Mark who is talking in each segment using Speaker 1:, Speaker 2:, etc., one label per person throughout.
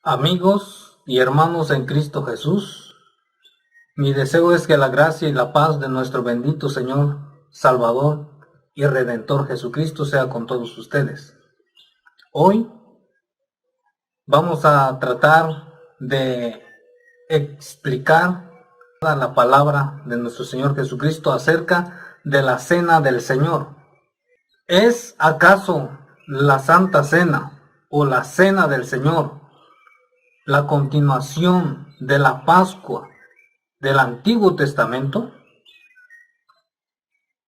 Speaker 1: Amigos y hermanos en Cristo Jesús, mi deseo es que la gracia y la paz de nuestro bendito Señor, Salvador y Redentor Jesucristo sea con todos ustedes. Hoy vamos a tratar de explicar la palabra de nuestro Señor Jesucristo acerca de la Cena del Señor. ¿Es acaso la Santa Cena o la Cena del Señor la continuación de la Pascua del Antiguo Testamento?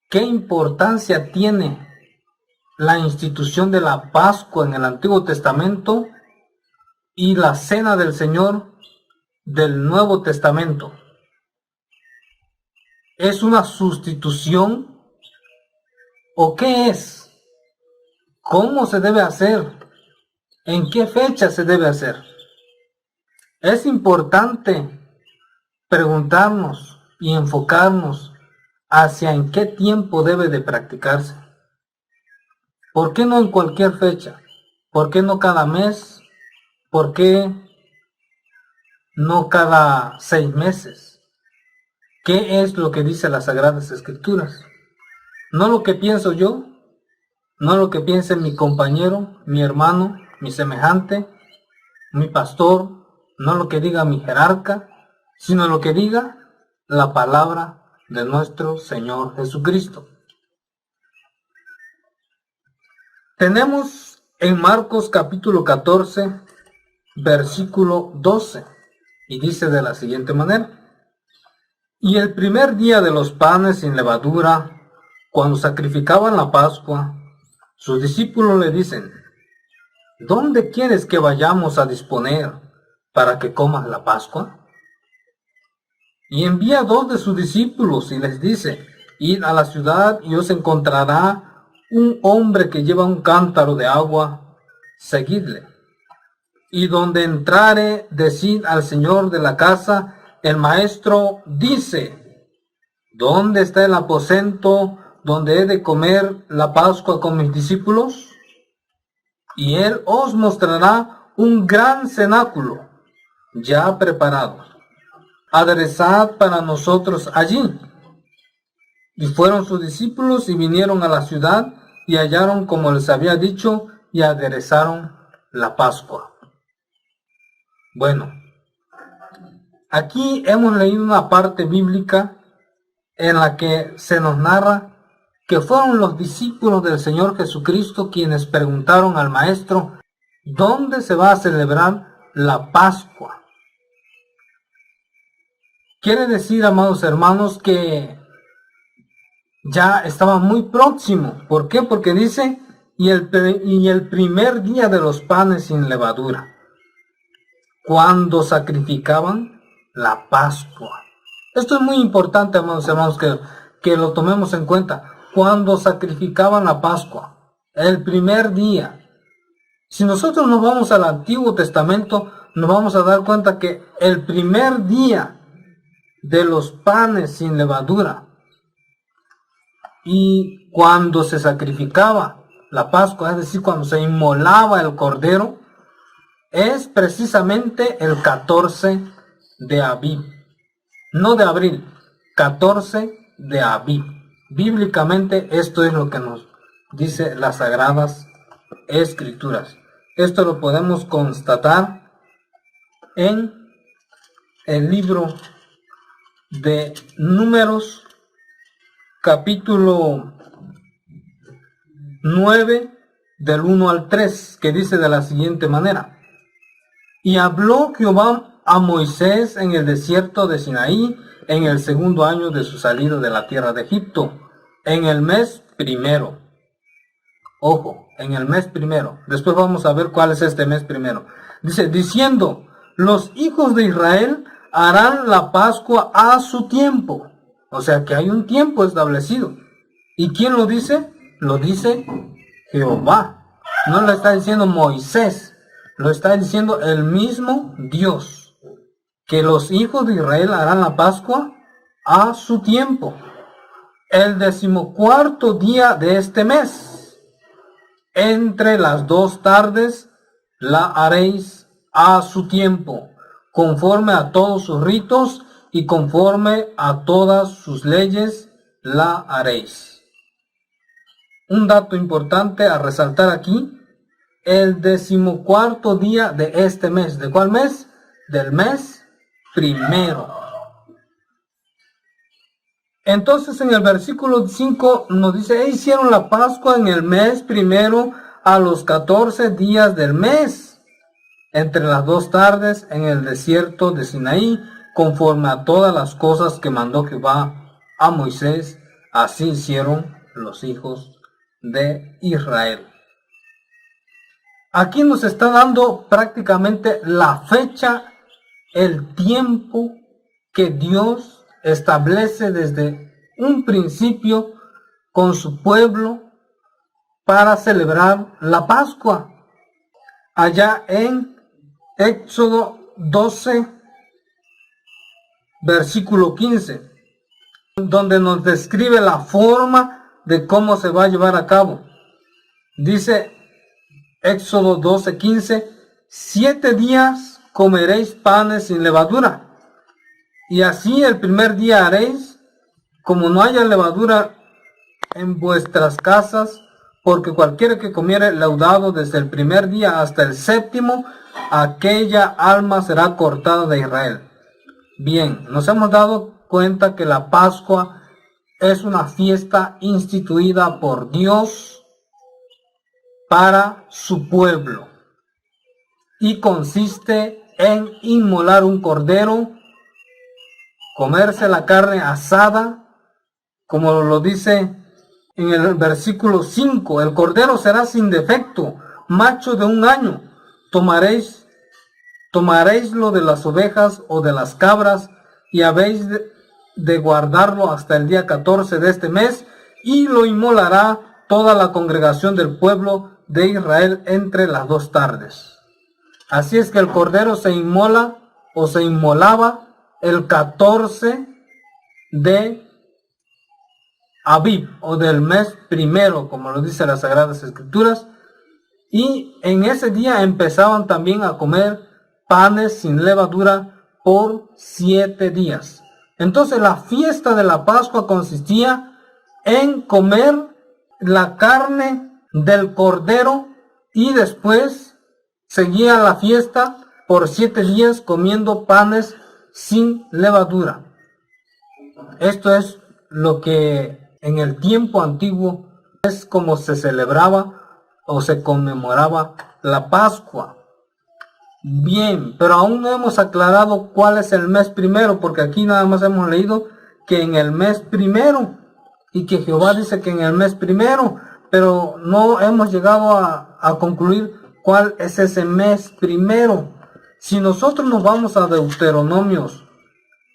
Speaker 1: ¿Qué importancia tiene la institución de la Pascua en el Antiguo Testamento y la Cena del Señor del Nuevo Testamento? ¿Es una sustitución o qué es? ¿Cómo se debe hacer? ¿En qué fecha se debe hacer? Es importante preguntarnos y enfocarnos hacia en qué tiempo debe de practicarse. ¿Por qué no en cualquier fecha? ¿Por qué no cada mes? ¿Por qué no cada 6 meses? ¿Qué es lo que dice las Sagradas Escrituras? No lo que pienso yo, no lo que piense mi compañero, mi hermano, mi semejante, mi pastor, no lo que diga mi jerarca, sino lo que diga la palabra de nuestro Señor Jesucristo. Tenemos en Marcos capítulo 14, versículo 12, y dice de la siguiente manera: Y el primer día de los panes sin levadura, cuando sacrificaban la Pascua, sus discípulos le dicen: ¿Dónde quieres que vayamos a disponer para que comas la Pascua? Y envía 2 de sus discípulos y les dice: Id a la ciudad y os encontrará un hombre que lleva un cántaro de agua, seguidle. Y donde entrare, decid al señor de la casa: el maestro dice, ¿dónde está el aposento donde he de comer la Pascua con mis discípulos? Y él os mostrará un gran cenáculo ya preparado. Aderezad para nosotros allí. Y fueron sus discípulos y vinieron a la ciudad y hallaron como les había dicho y aderezaron la Pascua. Bueno, aquí hemos leído una parte bíblica en la que se nos narra que fueron los discípulos del Señor Jesucristo quienes preguntaron al Maestro: ¿dónde se va a celebrar la Pascua? Quiere decir, amados hermanos, que ya estaba muy próximo. ¿Por qué? Porque dice, y el primer día de los panes sin levadura, cuando sacrificaban la Pascua. Esto es muy importante, amados hermanos, que lo tomemos en cuenta. Cuando sacrificaban la Pascua, el primer día. Si nosotros nos vamos al Antiguo Testamento, nos vamos a dar cuenta que el primer día de los panes sin levadura y cuando se sacrificaba la Pascua, es decir, cuando se inmolaba el cordero, es precisamente el 14 de Abib, no de abril, 14 de Abib. Bíblicamente esto es lo que nos dice las Sagradas Escrituras. Esto lo podemos constatar en el libro de Números, capítulo 9, del 1 al 3, que dice de la siguiente manera: Y habló Jehová a Moisés en el desierto de Sinaí, en el segundo año de su salida de la tierra de Egipto, en el mes primero. Ojo, en el mes primero. Después vamos a ver cuál es este mes primero. Dice, diciendo: los hijos de Israel harán la Pascua a su tiempo. O sea que hay un tiempo establecido. ¿Y quién lo dice? Lo dice Jehová. No lo está diciendo Moisés, lo está diciendo el mismo Dios, que los hijos de Israel harán la Pascua a su tiempo, el 14º día de este mes. Entre las 2 tardes la haréis a su tiempo, conforme a todos sus ritos y conforme a todas sus leyes la haréis. Un dato importante a resaltar aquí: el 14º día de este mes. ¿De cuál mes? Del mes primero. Entonces en el versículo 5 nos dice: e hicieron la Pascua en el mes primero a los 14 días del mes, entre las 2 tardes en el desierto de Sinaí, conforme a todas las cosas que mandó Jehová a Moisés, así hicieron los hijos de Israel. Aquí nos está dando prácticamente la fecha, el tiempo que Dios establece desde un principio con su pueblo para celebrar la Pascua. Allá en Éxodo 12, versículo 15, donde nos describe la forma de cómo se va a llevar a cabo. Dice Éxodo 12, 15: 7 días comeréis panes sin levadura, y así el primer día haréis como no haya levadura en vuestras casas, porque cualquiera que comiere leudado desde el primer día hasta el 7º, aquella alma será cortada de Israel. Bien, nos hemos dado cuenta que la Pascua es una fiesta instituida por Dios para su pueblo y consiste en inmolar un cordero, comerse la carne asada, como lo dice en el versículo 5: el cordero será sin defecto, macho de 1 año. Tomaréislo de las ovejas o de las cabras, y habéis de guardarlo hasta el día 14 de este mes, y lo inmolará toda la congregación del pueblo de Israel entre las 2 tardes. Así es que el cordero se inmola o se inmolaba el 14 de Abib, o del mes primero, como lo dice las Sagradas Escrituras, y en ese día empezaban también a comer panes sin levadura por 7 días. Entonces la fiesta de la Pascua consistía en comer la carne del cordero, y después seguía la fiesta por 7 días comiendo panes sin levadura. Esto es lo que en el tiempo antiguo es como se celebraba o se conmemoraba la Pascua. Bien, pero aún no hemos aclarado cuál es el mes primero, porque aquí nada más hemos leído que en el mes primero, y que Jehová dice que en el mes primero, pero no hemos llegado a concluir cuál es ese mes primero. Si nosotros nos vamos a Deuteronomios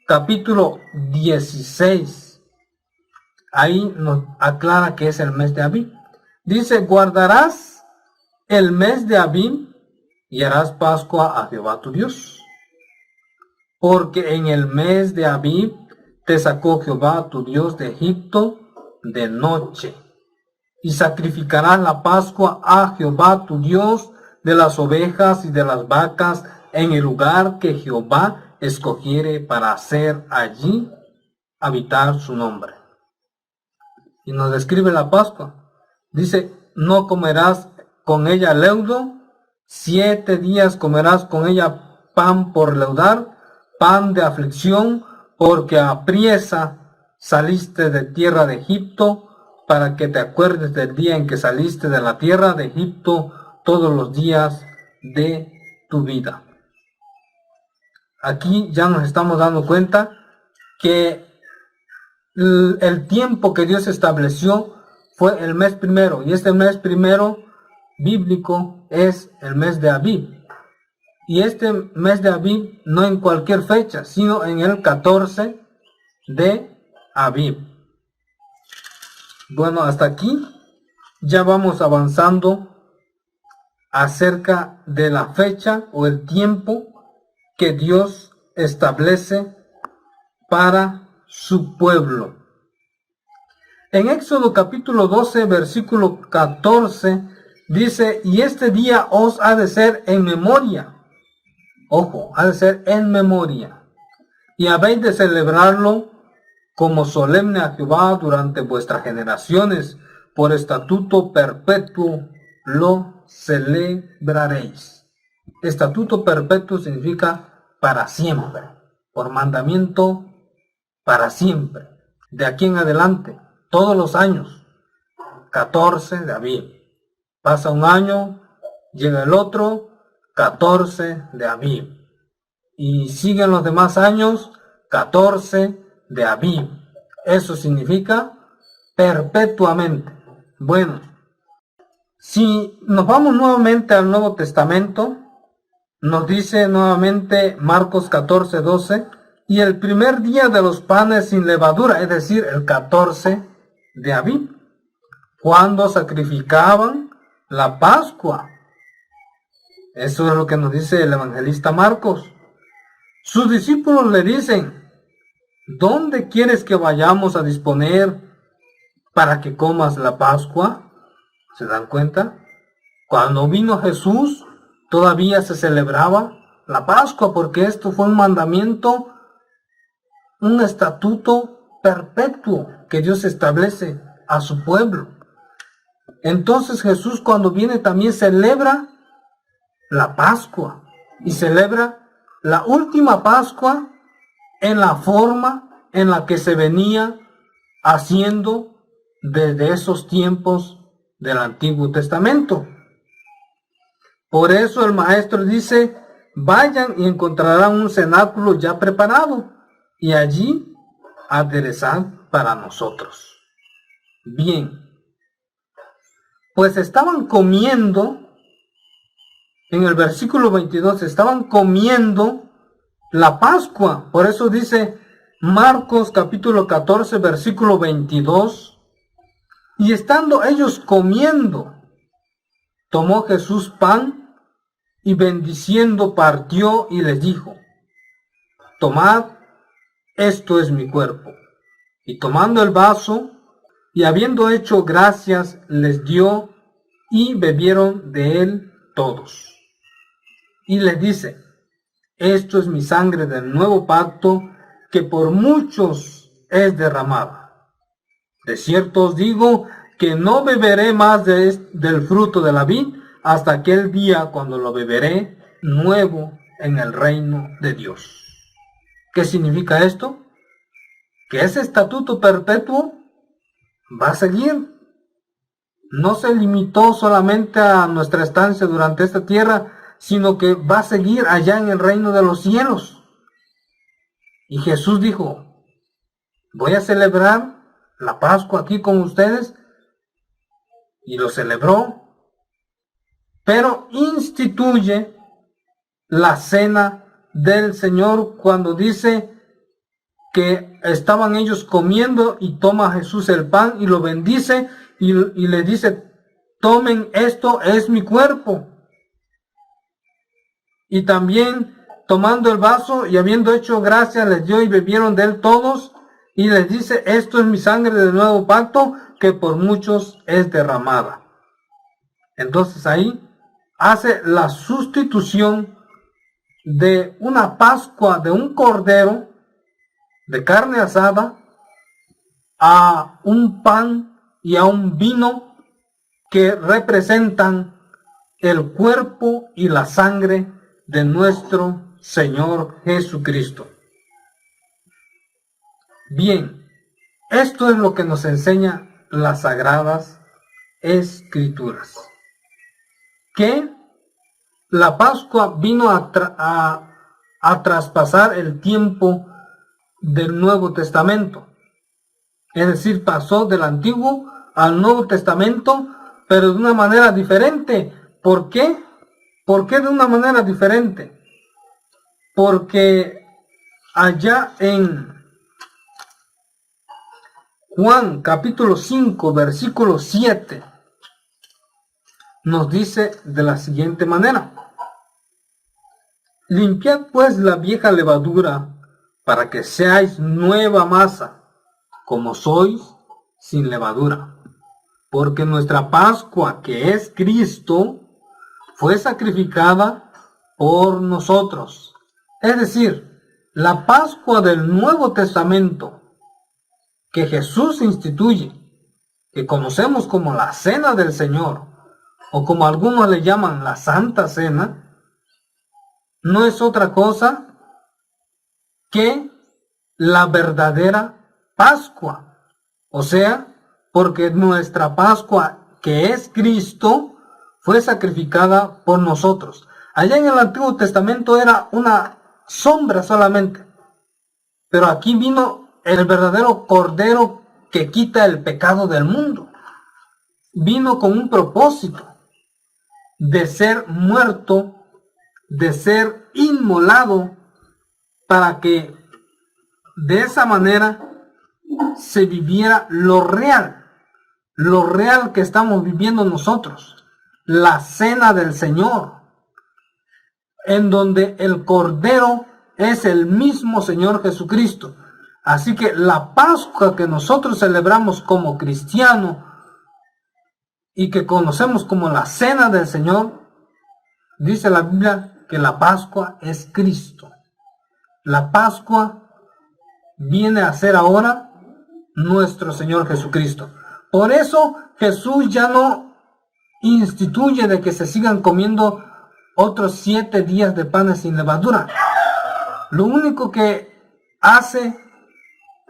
Speaker 1: capítulo 16, ahí nos aclara que es el mes de Abib. Dice: guardarás el mes de Abib y harás Pascua a Jehová tu Dios, porque en el mes de Abib te sacó Jehová tu Dios de Egipto de noche. Y sacrificarás la Pascua a Jehová tu Dios de las ovejas y de las vacas en el lugar que Jehová escogiere para hacer allí habitar su nombre. Y nos describe la Pascua. Dice: no comerás con ella leudo, 7 días comerás con ella pan por leudar, pan de aflicción, porque apriesa saliste de tierra de Egipto, para que te acuerdes del día en que saliste de la tierra de Egipto todos los días de tu vida. Aquí ya nos estamos dando cuenta que el tiempo que Dios estableció fue el mes primero, y este mes primero bíblico es el mes de Abib. Y este mes de Abib no en cualquier fecha, sino en el 14 de Abib. Bueno, hasta aquí ya vamos avanzando acerca de la fecha o el tiempo que Dios establece para su pueblo. En Éxodo capítulo 12, versículo 14, dice: y este día os ha de ser en memoria, Ojo, ha de ser en memoria. Y habéis de celebrarlo como solemne a Jehová durante vuestras generaciones. Por estatuto perpetuo lo celebraréis. Estatuto perpetuo significa para siempre. Por mandamiento, para siempre. De aquí en adelante, todos los años. 14 de Abib. Pasa un año, llega el otro, 14 de Abib. Y siguen los demás años, 14 de Abib. Eso significa perpetuamente. Bueno, si nos vamos nuevamente al Nuevo Testamento, nos dice nuevamente Marcos 14:12, y el primer día de los panes sin levadura, es decir, el 14 de Abib, cuando sacrificaban la Pascua. Eso es lo que nos dice el evangelista Marcos. Sus discípulos le dicen: ¿dónde quieres que vayamos a disponer para que comas la Pascua? ¿Se dan cuenta? Cuando vino Jesús, todavía se celebraba la Pascua, porque esto fue un mandamiento, un estatuto perpetuo que Dios establece a su pueblo. Entonces Jesús, cuando viene, también celebra la Pascua, y celebra la última Pascua en la forma en la que se venía haciendo desde esos tiempos del Antiguo Testamento. Por eso el maestro dice: vayan y encontrarán un cenáculo ya preparado, y allí aderezad para nosotros. Bien, pues estaban comiendo, en el versículo 22, estaban comiendo la Pascua. Por eso dice Marcos capítulo 14, versículo 22, y estando ellos comiendo, tomó Jesús pan y bendiciendo partió y les dijo: tomad, esto es mi cuerpo. Y tomando el vaso y habiendo hecho gracias, les dio, y bebieron de él todos. Y les dice: esto es mi sangre del nuevo pacto, que por muchos es derramada. De cierto os digo que no beberé más del fruto de la vid hasta aquel día cuando lo beberé nuevo en el reino de Dios. ¿Qué significa esto? Que ese estatuto perpetuo va a seguir. No se limitó solamente a nuestra estancia durante esta tierra, sino que va a seguir allá en el reino de los cielos. Y Jesús dijo: voy a celebrar la Pascua aquí con ustedes, y lo celebró, pero instituye la cena del Señor cuando dice que estaban ellos comiendo, y toma Jesús el pan y lo bendice y le dice: tomen, esto es mi cuerpo. Y también tomando el vaso y habiendo hecho gracias, les dio y bebieron de él todos, y les dice: esto es mi sangre del nuevo pacto, que por muchos es derramada. Entonces ahí hace la sustitución de una Pascua, de un cordero de carne asada, a un pan y a un vino que representan el cuerpo y la sangre de nuestro Señor Jesucristo. Bien, esto es lo que nos enseña las Sagradas Escrituras. Que la Pascua vino a traspasar el tiempo del Nuevo Testamento. Es decir, pasó del Antiguo al Nuevo Testamento, pero de una manera diferente. ¿Por qué? ¿Por qué de una manera diferente? Porque allá en Juan capítulo 5, versículo 7, nos dice de la siguiente manera: limpiad pues la vieja levadura, para que seáis nueva masa, como sois sin levadura. Porque nuestra Pascua, que es Cristo, fue sacrificada por nosotros. Es decir, la Pascua del Nuevo Testamento que Jesús instituye, que conocemos como la Cena del Señor, o como algunos le llaman la Santa Cena, no es otra cosa que la verdadera Pascua. O sea, porque nuestra Pascua, que es Cristo, fue sacrificada por nosotros. Allá en el Antiguo Testamento era una sombra solamente, pero aquí vino el verdadero Cordero que quita el pecado del mundo. Vino con un propósito de ser muerto, de ser inmolado, para que de esa manera se viviera lo real que estamos viviendo nosotros, la cena del Señor, en donde el Cordero es el mismo Señor Jesucristo. Así que la Pascua que nosotros celebramos como cristianos y que conocemos como la Cena del Señor, dice la Biblia que la Pascua es Cristo. La Pascua viene a ser ahora nuestro Señor Jesucristo. Por eso Jesús ya no instituye de que se sigan comiendo otros 7 días de panes sin levadura. Lo único que hace,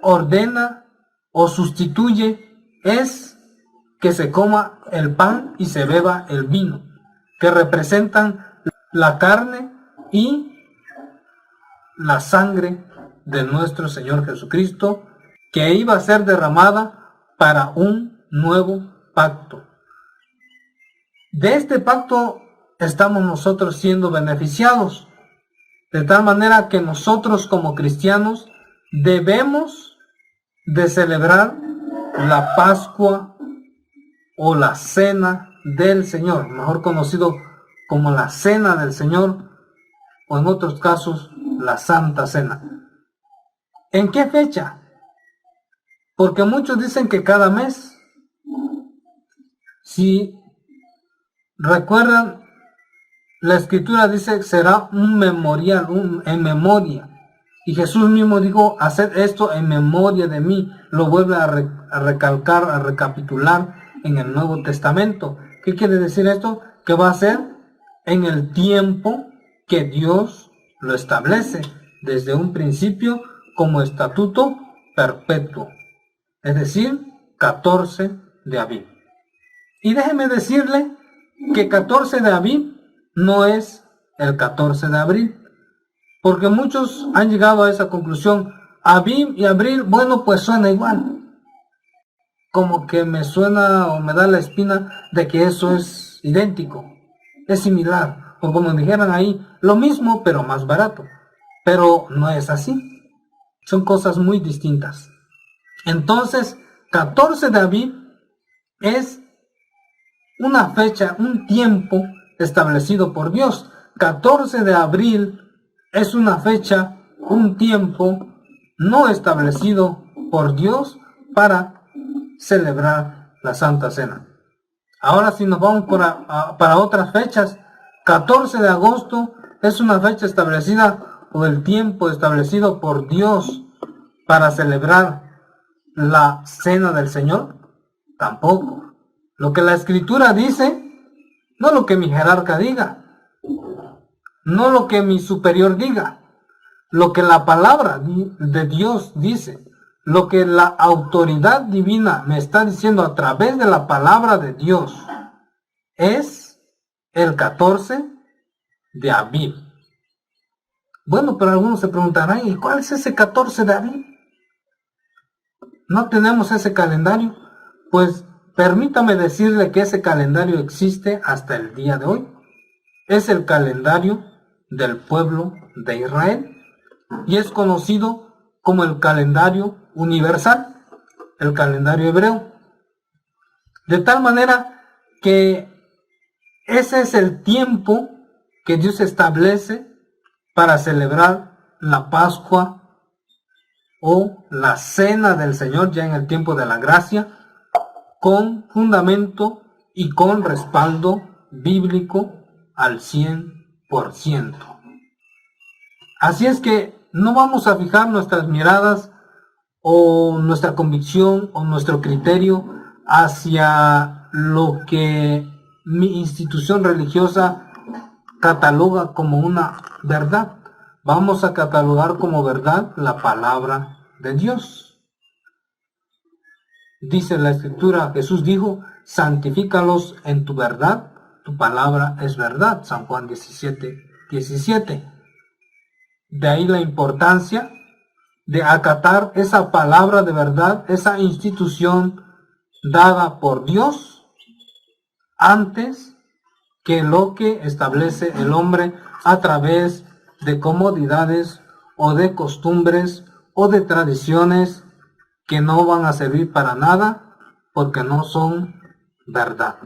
Speaker 1: ordena o sustituye es que se coma el pan y se beba el vino, que representan la carne y la sangre de nuestro Señor Jesucristo, que iba a ser derramada para un nuevo pacto. De este pacto estamos nosotros siendo beneficiados, de tal manera que nosotros como cristianos debemos de celebrar la Pascua o la Cena del Señor, mejor conocido como la Cena del Señor, o en otros casos la Santa Cena. ¿En qué fecha? Porque muchos dicen que cada mes. Si recuerdan, la Escritura dice que será un memorial, en memoria. Y Jesús mismo dijo, haced esto en memoria de mí. Lo vuelve a recalcar, a recapitular en el Nuevo Testamento. ¿Qué quiere decir esto? Que va a ser en el tiempo que Dios lo establece desde un principio como estatuto perpetuo. Es decir, 14 de Aviv. Y déjeme decirle que 14 de Aviv no es el 14 de abril. Porque muchos han llegado a esa conclusión. Aviv y abril, bueno, pues suena igual. Como que me suena o me da la espina de que eso es idéntico, es similar. O como dijeran ahí, lo mismo pero más barato. Pero no es así. Son cosas muy distintas. Entonces, 14 de Aviv es una fecha, un tiempo establecido por Dios. 14 de abril es una fecha, un tiempo no establecido por Dios para celebrar la Santa Cena. Ahora si nos vamos para otras fechas, 14 de agosto es una fecha establecida o el tiempo establecido por Dios para celebrar la Cena del Señor. Tampoco. Lo que la Escritura dice, no lo que mi jerarca diga, no lo que mi superior diga, lo que la palabra de Dios dice, lo que la autoridad divina me está diciendo a través de la palabra de Dios, es el 14 de Aviv. Bueno, pero algunos se preguntarán, ¿y cuál es ese 14 de Aviv? ¿No tenemos ese calendario? Pues permítame decirle que ese calendario existe hasta el día de hoy. Es el calendario del pueblo de Israel y es conocido como el calendario universal, el calendario hebreo. De tal manera que ese es el tiempo que Dios establece para celebrar la Pascua o la Cena del Señor ya en el tiempo de la gracia, con fundamento y con respaldo bíblico al 100%. Así es que no vamos a fijar nuestras miradas o nuestra convicción o nuestro criterio hacia lo que mi institución religiosa cataloga como una verdad. Vamos a catalogar como verdad la palabra de Dios. Dice la Escritura, Jesús dijo, santifícalos en tu verdad, tu palabra es verdad. San Juan 17:17. De ahí la importancia de acatar esa palabra de verdad, esa institución dada por Dios antes que lo que establece el hombre a través de comodidades o de costumbres o de tradiciones que no van a servir para nada porque no son verdad.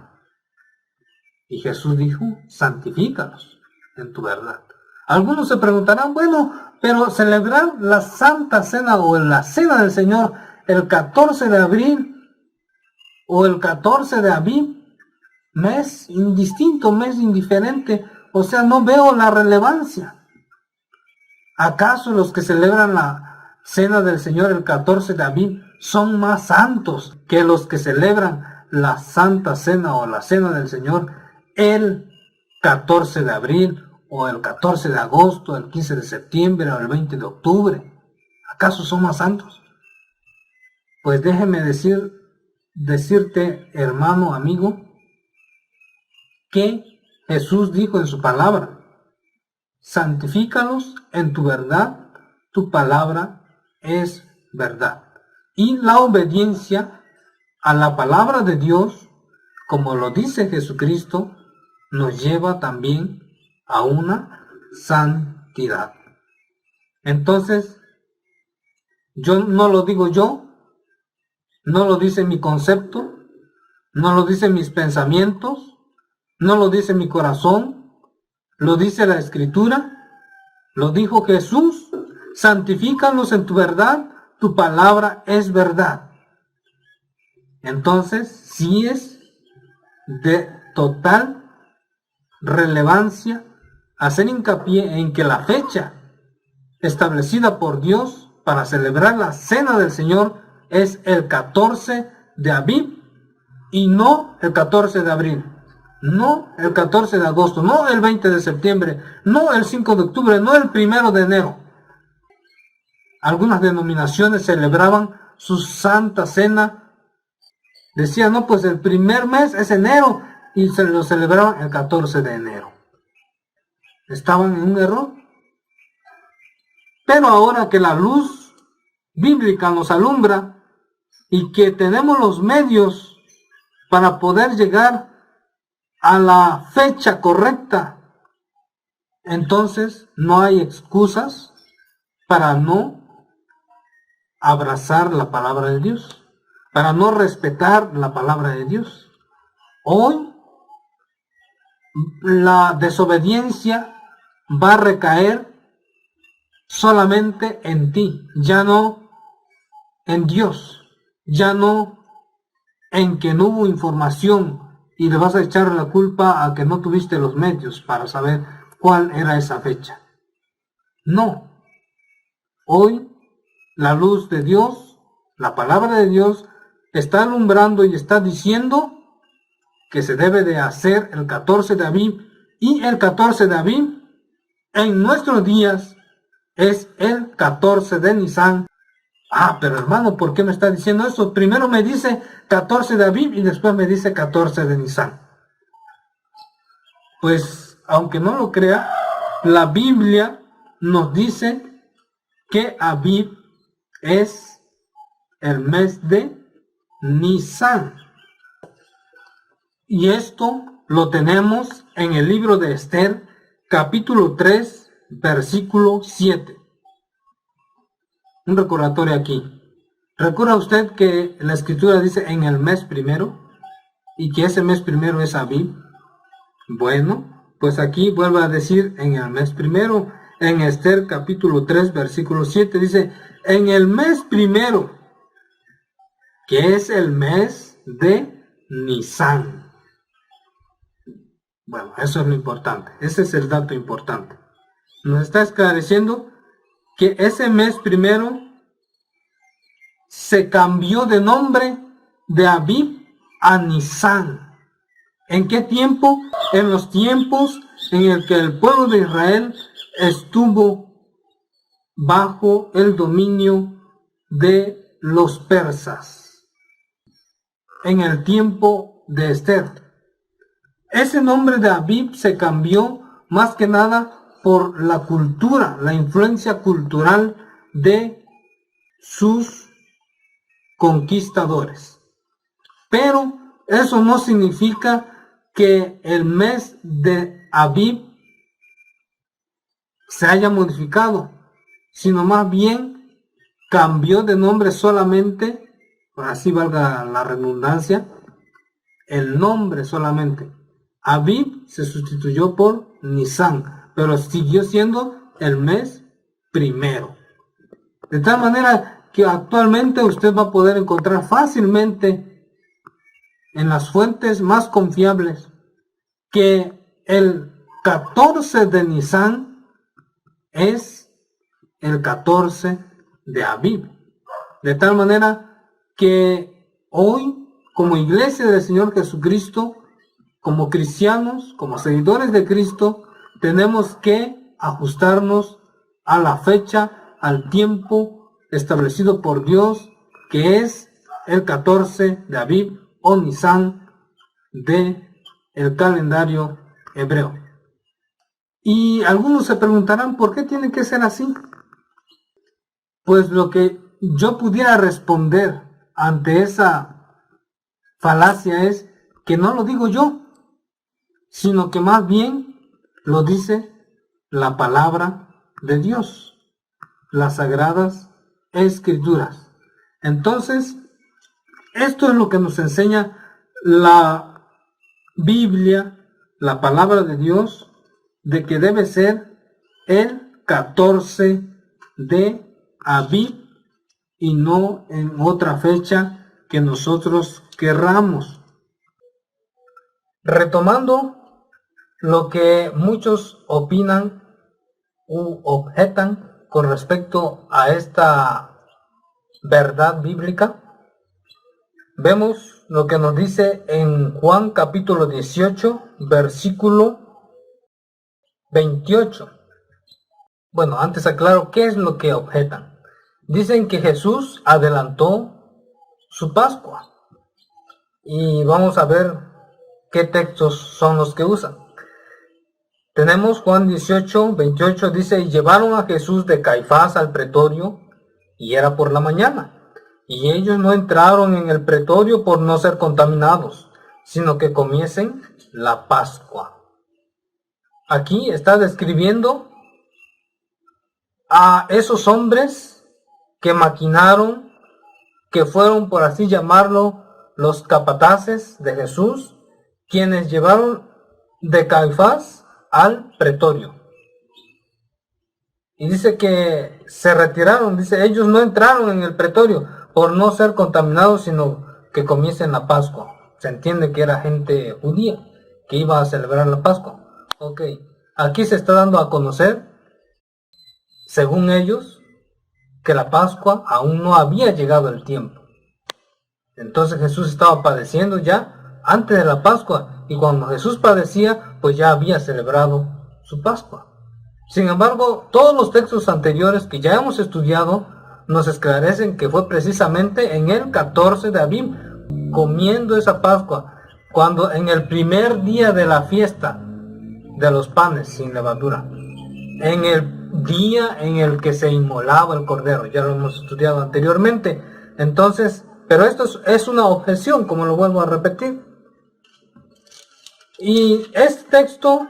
Speaker 1: Y Jesús dijo, santifícalos en tu verdad. Algunos se preguntarán, bueno, pero celebrar la Santa Cena o la Cena del Señor el 14 de abril o el 14 de Abib, mes indistinto, mes indiferente, o sea, no veo la relevancia. ¿Acaso los que celebran la Cena del Señor el 14 de Abib son más santos que los que celebran la Santa Cena o la Cena del Señor el 14 de abril o el 14 de agosto, el 15 de septiembre o el 20 de octubre? ¿Acaso son más santos? Pues déjeme decirte, hermano, amigo, que Jesús dijo en su palabra, santifícalos en tu verdad, tu palabra es verdad. Y la obediencia a la palabra de Dios, como lo dice Jesucristo, nos lleva también a una santidad. Entonces, no lo digo yo, no lo dice mi concepto, no lo dicen mis pensamientos, no lo dice mi corazón, lo dice la Escritura, lo dijo Jesús, santifícalos en tu verdad, tu palabra es verdad. Entonces, sí es de total relevancia hacer hincapié en que la fecha establecida por Dios para celebrar la Cena del Señor es el 14 de Abib y no el 14 de abril, no el 14 de agosto, no el 20 de septiembre, no el 5 de octubre, no el 1 de enero. Algunas denominaciones celebraban su Santa Cena, decían, no, pues el primer mes es enero, y se lo celebraban el 14 de enero. Estaban en un error. Pero ahora que la luz bíblica nos alumbra y que tenemos los medios para poder llegar a la fecha correcta, entonces no hay excusas para no abrazar la palabra de Dios, para no respetar la palabra de Dios. Hoy la desobediencia va a recaer solamente en ti, ya no en Dios, ya no en que no hubo información y le vas a echar la culpa a que no tuviste los medios para saber cuál era esa fecha. No. Hoy la luz de Dios, la palabra de Dios, está alumbrando y está diciendo que se debe de hacer el 14 de Abib, y el 14 de Abib en nuestros días es el 14 de Nisan. Ah, pero hermano, ¿por qué me está diciendo eso? Primero me dice 14 de Abib y después me dice 14 de Nisan. Pues, aunque no lo crea, la Biblia nos dice que Abib es el mes de Nisan. Y esto lo tenemos en el libro de Esther, capítulo 3, versículo 7. Un recordatorio aquí. ¿Recuerda usted que la Escritura dice en el mes primero? Y que ese mes primero es Abib. Bueno, pues aquí vuelve a decir en el mes primero. En Esther capítulo 3, versículo 7 dice, en el mes primero, que es el mes de Nisan. Bueno, eso es lo importante. Ese es el dato importante. Nos está esclareciendo que ese mes primero se cambió de nombre de Abib a Nisán. ¿En qué tiempo? En los tiempos en el que el pueblo de Israel estuvo bajo el dominio de los persas. En el tiempo de Esther. Ese nombre de Abib se cambió más que nada por la cultura, la influencia cultural de sus conquistadores. Pero eso no significa que el mes de Abib se haya modificado, sino más bien cambió de nombre solamente, así valga la redundancia, el nombre solamente. Abib se sustituyó por Nisan, pero siguió siendo el mes primero. De tal manera que actualmente usted va a poder encontrar fácilmente en las fuentes más confiables que el 14 de Nisan es el 14 de Abib. De tal manera que hoy, como iglesia del Señor Jesucristo, como cristianos, como seguidores de Cristo, tenemos que ajustarnos a la fecha, al tiempo establecido por Dios, que es el 14 de Abib o Nisan de el calendario hebreo. Y algunos se preguntarán, ¿por qué tiene que ser así? Pues lo que yo pudiera responder ante esa falacia es que no lo digo yo, sino que más bien lo dice la palabra de Dios, las sagradas escrituras. Entonces, esto es lo que nos enseña la Biblia, la palabra de Dios, de que debe ser el 14 de Abib y no en otra fecha que nosotros querramos. Retomando lo que muchos opinan u objetan con respecto a esta verdad bíblica, vemos lo que nos dice en Juan capítulo 18, versículo 28. Bueno, antes aclaro qué es lo que objetan. Dicen que Jesús adelantó su Pascua. Y vamos a ver qué textos son los que usan. Tenemos Juan 18, 28, dice, y llevaron a Jesús de Caifás al pretorio, y era por la mañana. Y ellos no entraron en el pretorio por no ser contaminados, sino que comiesen la Pascua. Aquí está describiendo a esos hombres que maquinaron, que fueron, por así llamarlo, los capataces de Jesús, quienes llevaron de Caifás al pretorio. Y dice que se retiraron, dice, ellos no entraron en el pretorio por no ser contaminados, sino que comiesen la Pascua. Se entiende que era gente judía que iba a celebrar la Pascua. Ok, aquí se está dando a conocer, según ellos, que la Pascua aún no había llegado el tiempo. Entonces Jesús estaba padeciendo ya antes de la Pascua, y cuando Jesús padecía, pues ya había celebrado su Pascua. Sin embargo, todos los textos anteriores que ya hemos estudiado nos esclarecen que fue precisamente en el 14 de Abib, comiendo esa Pascua, cuando en el primer día de la fiesta de los panes sin levadura, en el día en el que se inmolaba el cordero, ya lo hemos estudiado anteriormente. Entonces, pero esto es una objeción, como lo vuelvo a repetir. Y este texto,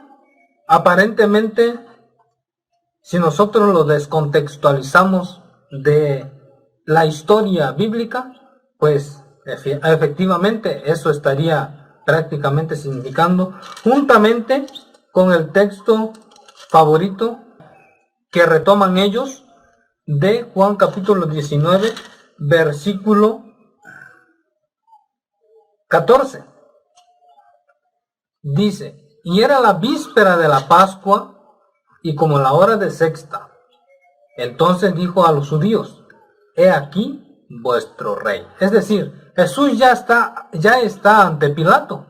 Speaker 1: aparentemente, si nosotros lo descontextualizamos de la historia bíblica, pues efectivamente eso estaría prácticamente significando, juntamente con el texto favorito que retoman ellos de Juan capítulo 19, versículo 14. Dice, y era la víspera de la Pascua y como la hora de sexta. Entonces dijo a los judíos: he aquí vuestro rey. Es decir, Jesús ya está ante Pilato.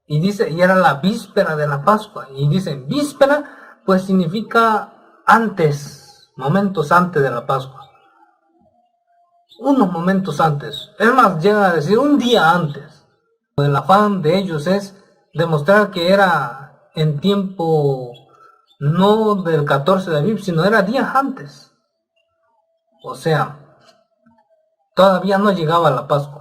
Speaker 1: Y dice, y era la víspera de la Pascua. Y dicen, víspera, pues significa antes, momentos antes de la Pascua. Unos momentos antes. Es más, llegan a decir un día antes. El afán de ellos es demostrar que era en tiempo no del 14 de Aviv, sino era días antes. O sea, todavía no llegaba la Pascua.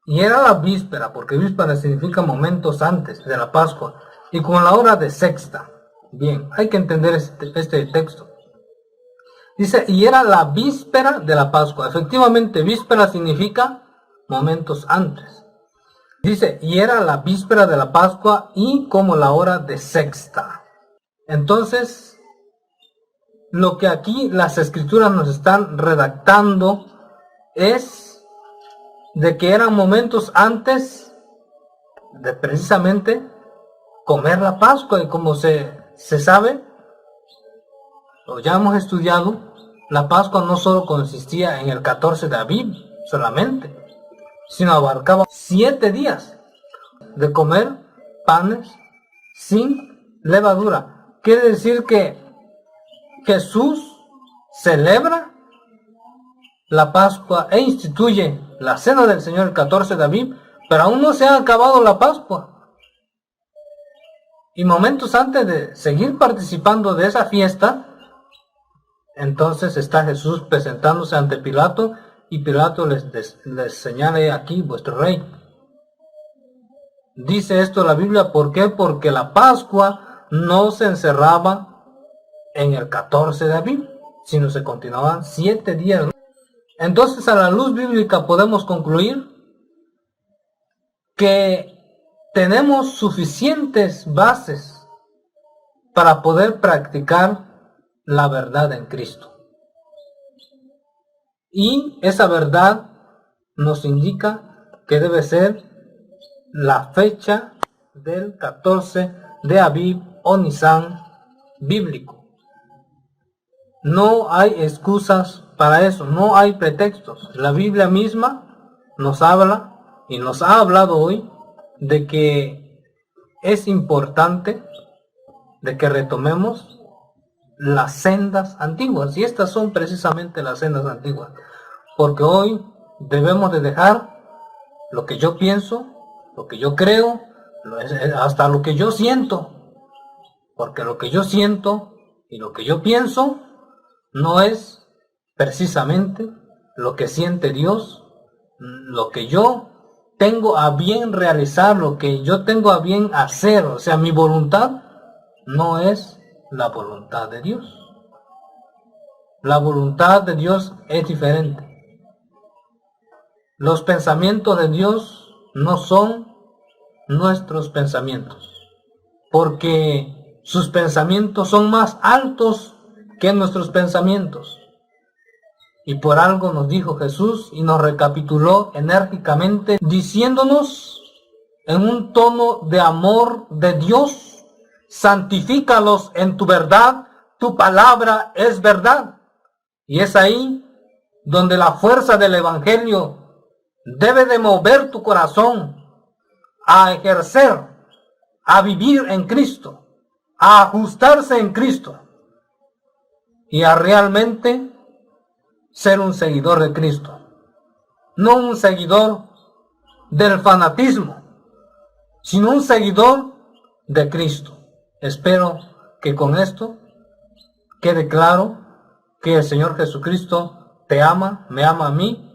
Speaker 1: Y era la víspera, porque víspera significa momentos antes de la Pascua, y con la hora de sexta. Bien, hay que entender este texto. Dice, y era la víspera de la Pascua. Efectivamente, víspera significa momentos antes. Dice, y era la víspera de la Pascua y como la hora de sexta. Entonces, lo que aquí las escrituras nos están redactando es de que eran momentos antes de precisamente comer la Pascua. Y como se sabe, o ya hemos estudiado, la Pascua no solo consistía en el 14 de Aviv solamente, sino abarcaba 7 días de comer panes sin levadura. Quiere decir que Jesús celebra la Pascua e instituye la cena del Señor el 14 de Aviv, pero aún no se ha acabado la Pascua. Y momentos antes de seguir participando de esa fiesta, entonces está Jesús presentándose ante Pilato, y Pilato les señala: aquí vuestro rey. Dice esto la Biblia, ¿por qué? Porque la Pascua no se encerraba en el 14 de Aviv, sino se continuaban 7 días. Entonces, a la luz bíblica podemos concluir que tenemos suficientes bases para poder practicar la verdad en Cristo. Y esa verdad nos indica que debe ser la fecha del 14 de Aviv o Nisan bíblico. No hay excusas para eso, no hay pretextos. La Biblia misma nos habla y nos ha hablado hoy de que es importante de que retomemos las sendas antiguas, y estas son precisamente las sendas antiguas, porque hoy debemos de dejar lo que yo pienso, lo que yo creo, hasta lo que yo siento, porque lo que yo siento y lo que yo pienso no es precisamente lo que siente Dios, lo que yo tengo a bien realizar, lo que yo tengo a bien hacer. O sea, mi voluntad no es la voluntad de Dios. La voluntad de Dios es diferente. Los pensamientos de Dios no son nuestros pensamientos, porque sus pensamientos son más altos que nuestros pensamientos. Y por algo nos dijo Jesús y nos recapituló enérgicamente, diciéndonos en un tono de amor de Dios: santifícalos en tu verdad, tu palabra es verdad. Y es ahí donde la fuerza del Evangelio debe de mover tu corazón a ejercer, a vivir en Cristo, a ajustarse en Cristo y a realmente ser un seguidor de Cristo, no un seguidor del fanatismo, sino un seguidor de Cristo. Espero que con esto quede claro que el Señor Jesucristo te ama, me ama a mí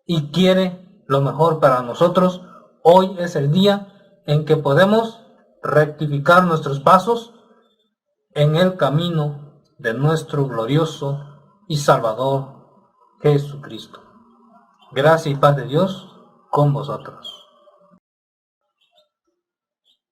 Speaker 1: y quiere lo mejor para nosotros. Hoy es el día en que podemos rectificar nuestros pasos en el camino de nuestro glorioso y Salvador Jesucristo. Gracia y paz de Dios con vosotros.